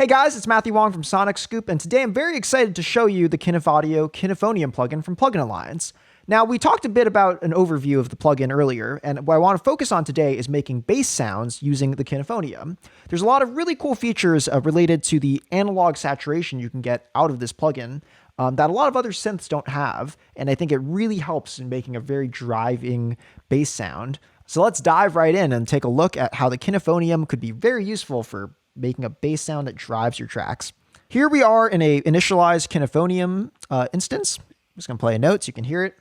Hey guys, it's Matthew Wang from Sonic Scoop, and today I'm very excited to show you the Knif Audio Knifonium plugin from Plugin Alliance. Now, we talked a bit about an overview of the plugin earlier, and what I want to focus on today is making bass sounds using the Knifonium. There's a lot of really cool features related to the analog saturation you can get out of this plugin that a lot of other synths don't have, and I think it really helps in making a very driving bass sound. So let's dive right in and take a look at how the Knifonium could be very useful for making a bass sound that drives your tracks. Here we are in a initialized Knifonium instance. I'm just going to play a note so you can hear it.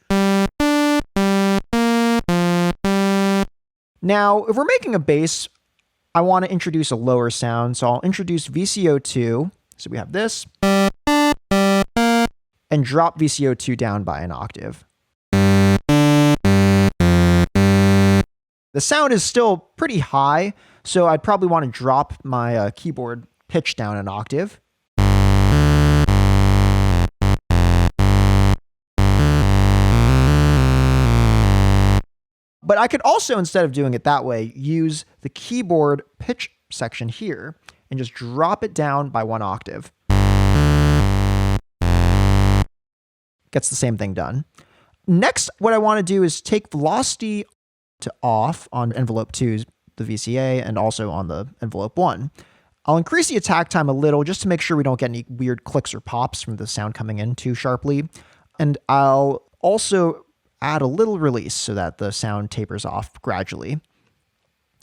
Now, if we're making a bass, I want to introduce a lower sound, so I'll introduce VCO2. So we have this, and drop VCO2 down by an octave. The sound is still pretty high, so I'd probably want to drop my keyboard pitch down an octave. But I could also, instead of doing it that way, use the keyboard pitch section here and just drop it down by one octave. Gets the same thing done. Next, what I want to do is take velocity to off on envelope 2, the VCA, and also on the envelope 1. I'll increase the attack time a little just to make sure we don't get any weird clicks or pops from the sound coming in too sharply. And I'll also add a little release so that the sound tapers off gradually.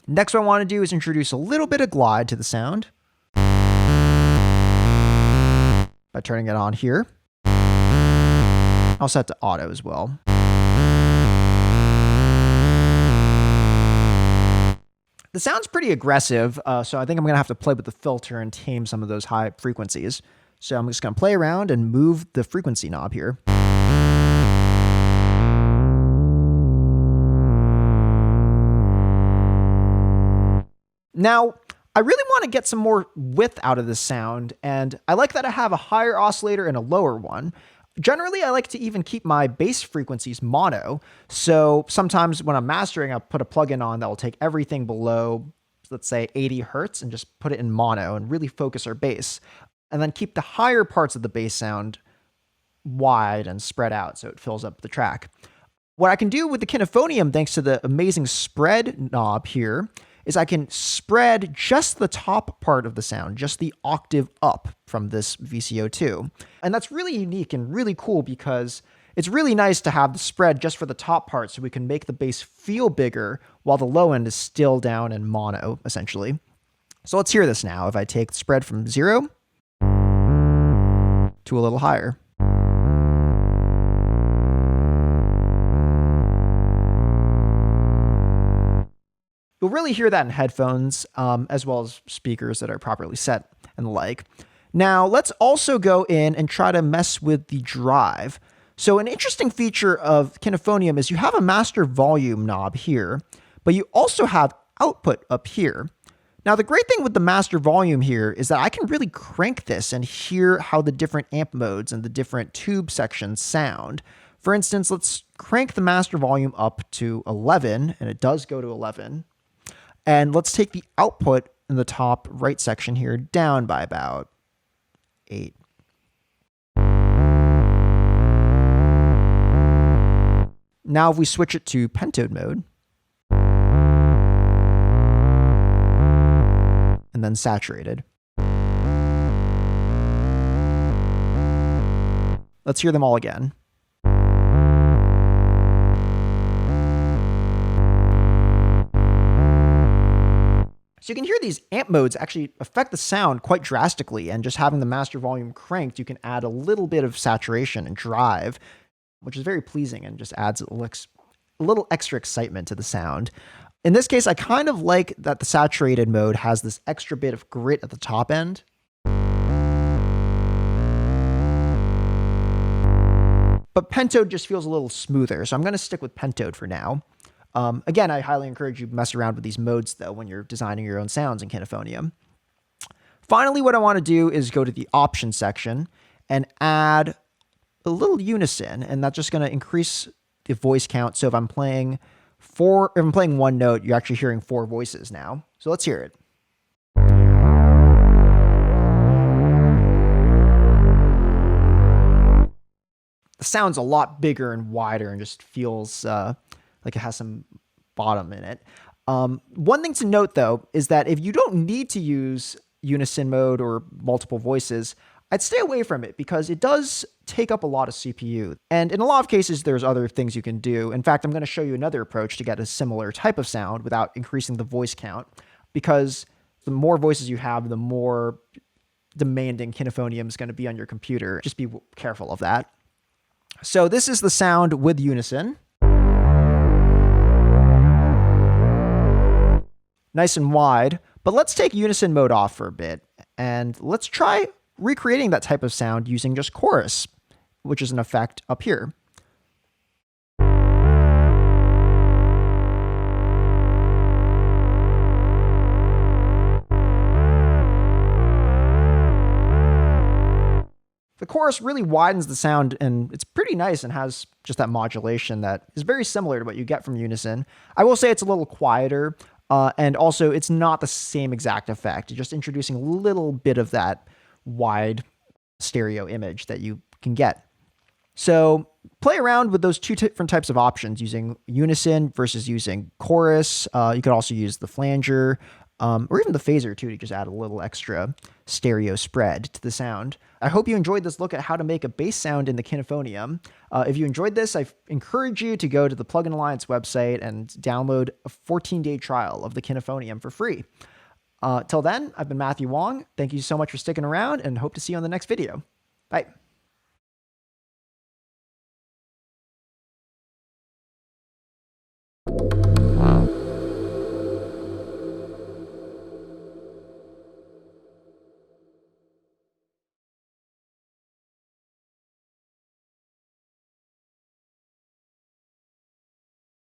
Next, what I want to do is introduce a little bit of glide to the sound by turning it on here. I'll set to auto as well. The sound's pretty aggressive, so I think I'm going to have to play with the filter and tame some of those high frequencies. So I'm just going to play around and move the frequency knob here. Now, I really want to get some more width out of this sound, and I like that I have a higher oscillator and a lower one. Generally, I like to even keep my bass frequencies mono, so sometimes when I'm mastering, I'll put a plugin on that will take everything below, let's say, 80 hertz and just put it in mono and really focus our bass, and then keep the higher parts of the bass sound wide and spread out so it fills up the track. What I can do with the Knifonium, thanks to the amazing spread knob here, is I can spread just the top part of the sound, just the octave up from this VCO2. And that's really unique and really cool because it's really nice to have the spread just for the top part so we can make the bass feel bigger while the low end is still down in mono, essentially. So let's hear this now. If I take the spread from 0 to a little higher. You'll really hear that in headphones, as well as speakers that are properly set and the like. Now, let's also go in and try to mess with the drive. So an interesting feature of Knifonium is you have a master volume knob here, but you also have output up here. Now, the great thing with the master volume here is that I can really crank this and hear how the different amp modes and the different tube sections sound. For instance, let's crank the master volume up to 11, and it does go to 11. And let's take the output in the top right section here down by about 8. Now if we switch it to pentode mode, and then saturated. Let's hear them all again. So you can hear these amp modes actually affect the sound quite drastically, and just having the master volume cranked, you can add a little bit of saturation and drive, which is very pleasing and just adds a little extra excitement to the sound. In this case, I kind of like that the saturated mode has this extra bit of grit at the top end. But pentode just feels a little smoother, so I'm going to stick with pentode for now. Again, I highly encourage you to mess around with these modes, though, when you're designing your own sounds in Knifonium. Finally, what I want to do is go to the options section and add a little unison, and that's just going to increase the voice count. So if I'm playing one note, you're actually hearing 4 voices now. So let's hear it. the sound's a lot bigger and wider and just feels like it has some bottom in it. One thing to note, though, is that if you don't need to use unison mode or multiple voices, I'd stay away from it because it does take up a lot of CPU. And in a lot of cases, there's other things you can do. In fact, I'm going to show you another approach to get a similar type of sound without increasing the voice count, because the more voices you have, the more demanding Knifonium is going to be on your computer. Just be careful of that. So this is the sound with unison. Nice and wide, but let's take unison mode off for a bit and let's try recreating that type of sound using just chorus, which is an effect up here. The chorus really widens the sound, and it's pretty nice and has just that modulation that is very similar to what you get from unison. I will say it's a little quieter, and also it's not the same exact effect. You're just introducing a little bit of that wide stereo image that you can get. So play around with those two different types of options, using unison versus using chorus. You could also use the flanger, or even the phaser too, to just add a little extra stereo spread to the sound. I hope you enjoyed this look at how to make a bass sound in the Knifonium. If you enjoyed this, I encourage you to go to the Plugin Alliance website and download a 14-day trial of the Knifonium for free. Till then, I've been Matthew Wang. Thank you so much for sticking around, and hope to see you on the next video. Bye.